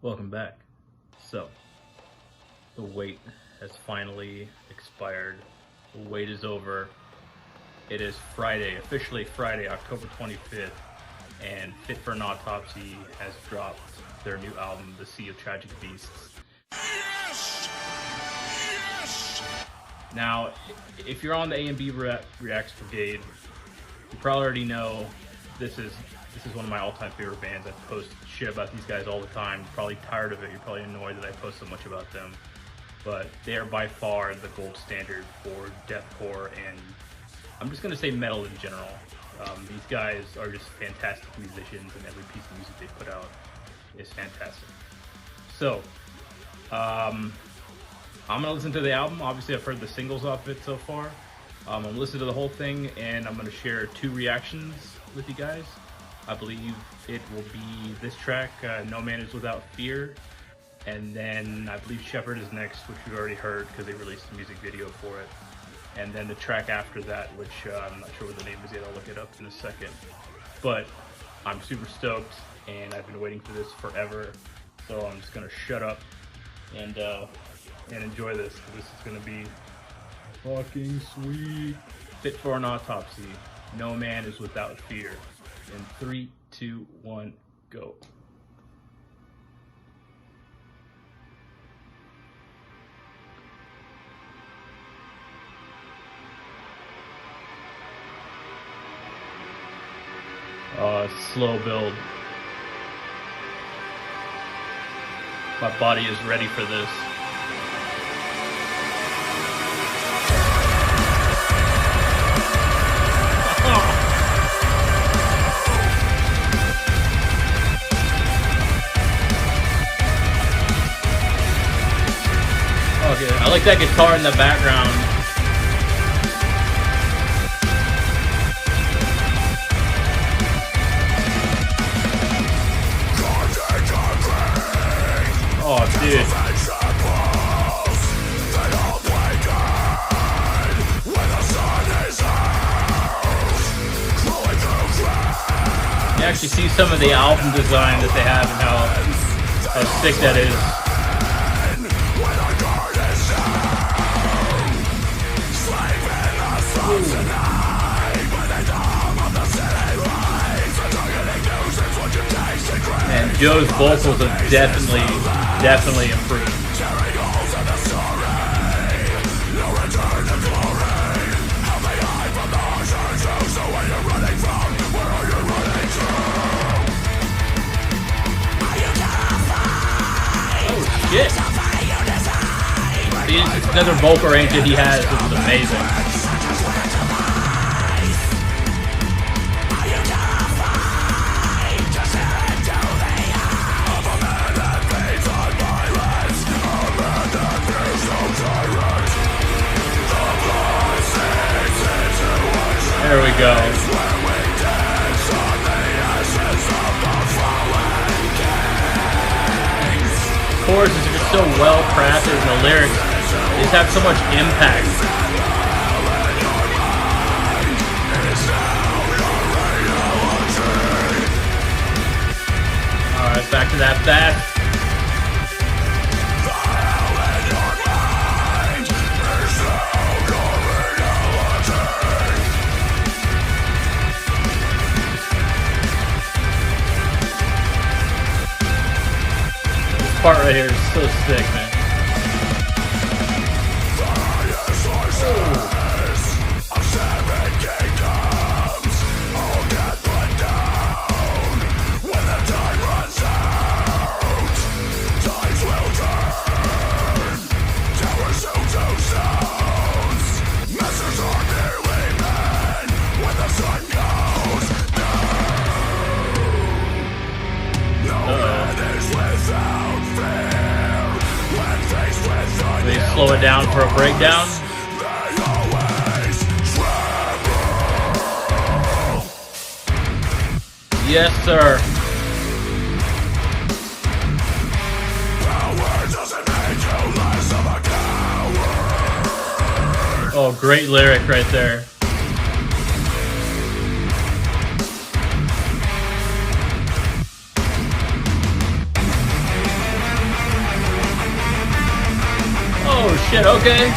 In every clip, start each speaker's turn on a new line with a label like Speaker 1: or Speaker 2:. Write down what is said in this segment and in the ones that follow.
Speaker 1: Welcome back. So, the wait has finally expired. The wait is over. It is Friday, officially Friday, October 25th, and Fit for an Autopsy has dropped their new album, The Sea of Tragic Beasts. Yes! Yes! Now, if you're on the AMBreacts brigade, you probably already know this is one of my all-time favorite bands. I post shit about these guys all the time. You're probably tired of it. You're probably annoyed that I post so much about them. But they are by far the gold standard for deathcore, and I'm just going to say metal in general. These guys are just fantastic musicians, and every piece of music they put out is fantastic. So, I'm going to listen to the album. Obviously, I've heard the singles off it so far. I'm going to listen to the whole thing, and I'm going to share 2 reactions with you guys. I believe it will be this track, No Man Is Without Fear, and then I believe Shepherd is next, which we've already heard because they released a music video for it. And then the track after that, which I'm not sure what the name is yet, I'll look it up in a second. But I'm super stoked, and I've been waiting for this forever, so I'm just gonna shut up and enjoy this. This is gonna be fucking sweet. Fit for an Autopsy, No Man Is Without Fear. In 3, 2, 1, go. Slow build. My body is ready for this. Okay, I like that guitar in the background. Oh, dude. You actually see some of the album design that they have and how sick that is. And Joe's vocals have definitely improved. Oh shit! It's another vocal range that he has, which is amazing. There we go. Choruses are just so well crafted, and the lyrics just have so much impact. Alright, back to that bass. Part right here is so sick, man. They slow it down for a breakdown. Yes, sir. Oh, great lyric right there. shit, okay.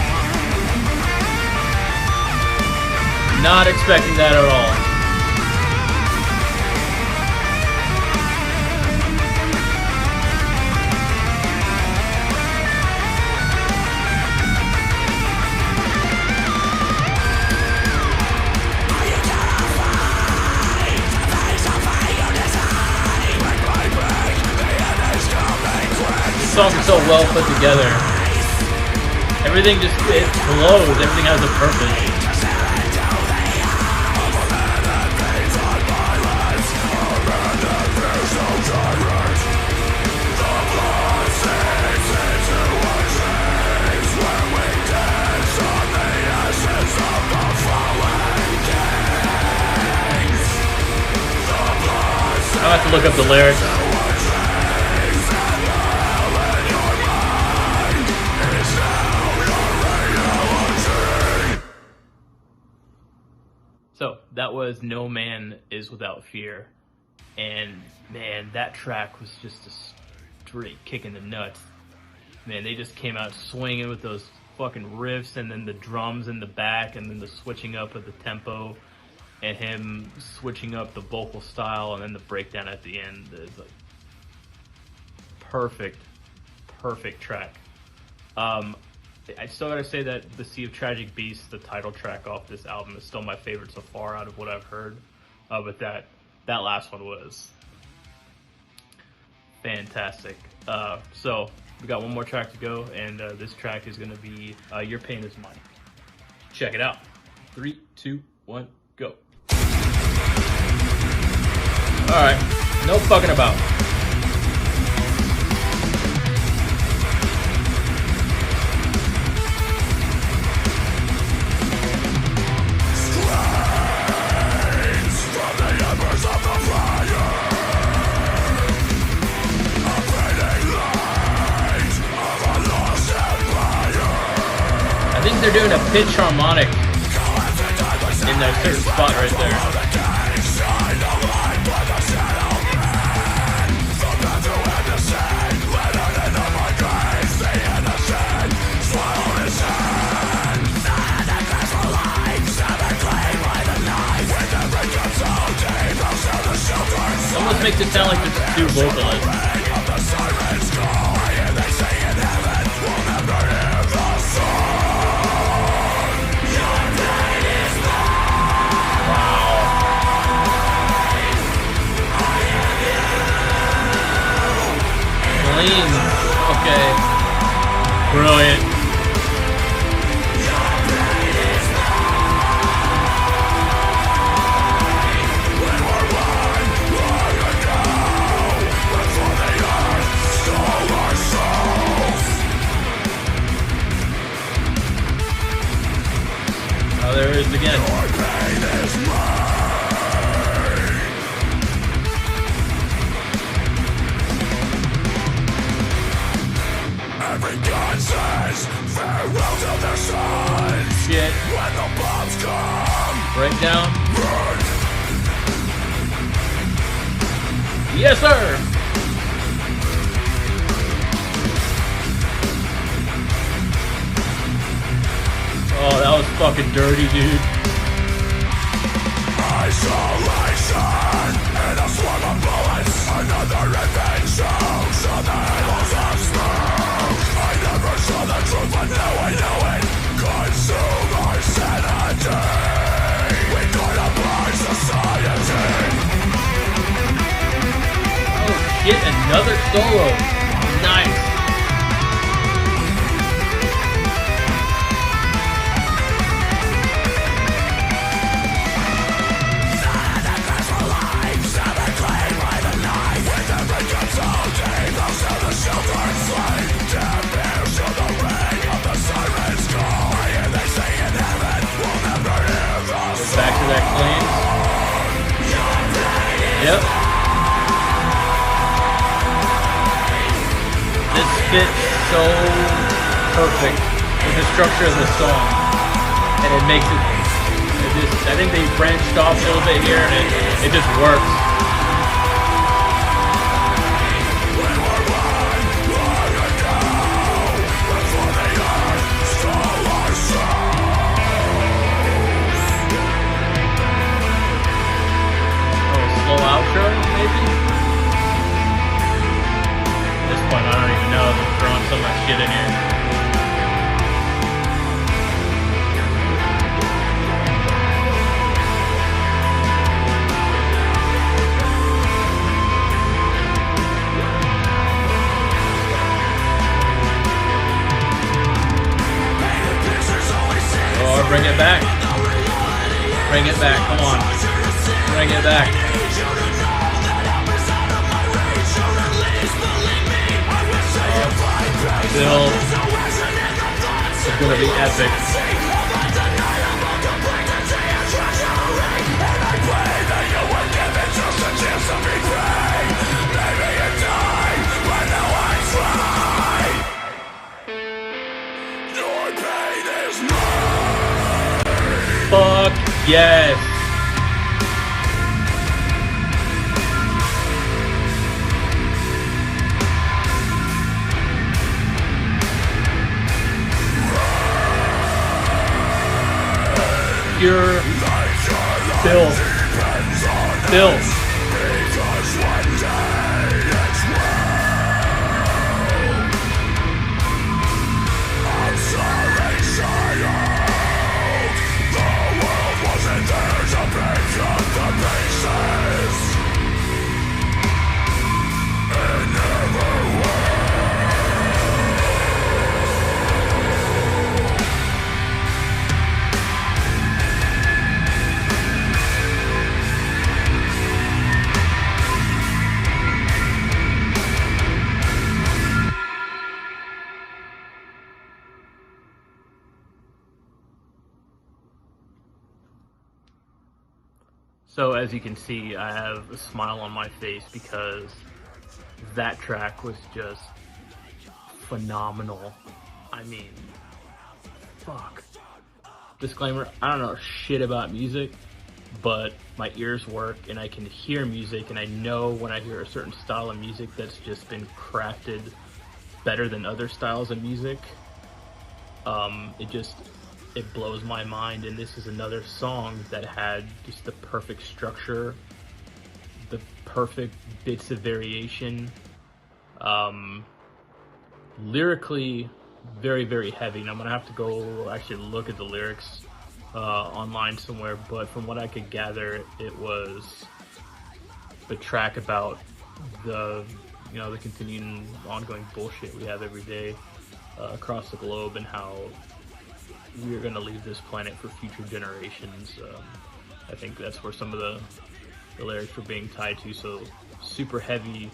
Speaker 1: Not expecting that at all. This song is so well put together. Everything just, it flows. Everything has a purpose. I'll have to look up the lyrics. So that was No Man Is Without Fear, and man, that track was just a straight kick in the nuts. Man, they just came out swinging with those fucking riffs, and then the drums in the back, and then the switching up of the tempo, and him switching up the vocal style, and then the breakdown at the end. It's like perfect track. I still gotta say that The Sea of Tragic Beasts, the title track off this album, is still my favorite so far out of what I've heard. But that last one was fantastic. So we got one more track to go, and this track is gonna be Your Pain Is Mine. Check it out. 3, 2, 1, go. Alright, no fucking about. I think they're doing a pitch harmonic in that certain spot right there. Almost makes it sound like there's two vocalists. Okay. Brilliant. Oh, there it is again.
Speaker 2: Every gun says farewell to their sons.
Speaker 1: Shit.
Speaker 2: When the bombs come,
Speaker 1: Breakdown.
Speaker 2: burn.
Speaker 1: Yes, sir. Oh, that was fucking dirty, dude.
Speaker 2: Isolation in a swarm of bullets. Another revenge show. Saw the halos of smoke. I never saw the truth, but now I know it. Consume our sanity. We gotta buy society.
Speaker 1: Oh shit, another solo. Nice. Back to that clean. Yep. This fits so perfect with the structure of the song, and it makes it. I think they branched off a little bit here, and it just works. shit in here. Oh, bring it back. Bring it back, come on. Bring it back. Still, it's gonna be epic. Fuck yes. Pure filth. Filth. So as you can see, I have a smile on my face because that track was just phenomenal. I mean, fuck. Disclaimer, I don't know shit about music, but my ears work and I can hear music, and I know when I hear a certain style of music that's just been crafted better than other styles of music. It blows my mind, and this is another song that had just the perfect structure, the perfect bits of variation, lyrically very, very heavy, and I'm gonna have to go actually look at the lyrics online somewhere, but from what I could gather, it was the track about the continuing ongoing bullshit we have every day across the globe, and how we're going to leave this planet for future generations. I think that's where some of the lyrics were being tied to. So super heavy,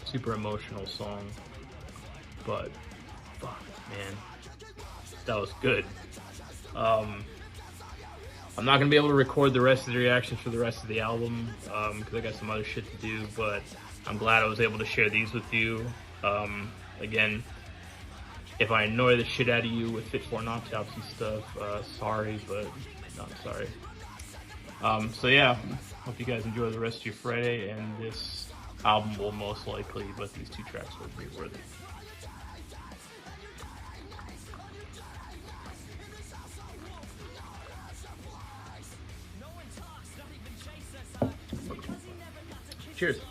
Speaker 1: super emotional song, but fuck, man, that was good. I'm not going to be able to record the rest of the reactions for the rest of the album because I got some other shit to do, but I'm glad I was able to share these with you. Again, if I annoy the shit out of you with Fit for an Autopsy stuff, sorry, but not sorry. So yeah, hope you guys enjoy the rest of your Friday, and this album will most likely, but these two tracks will be worth it. Cheers.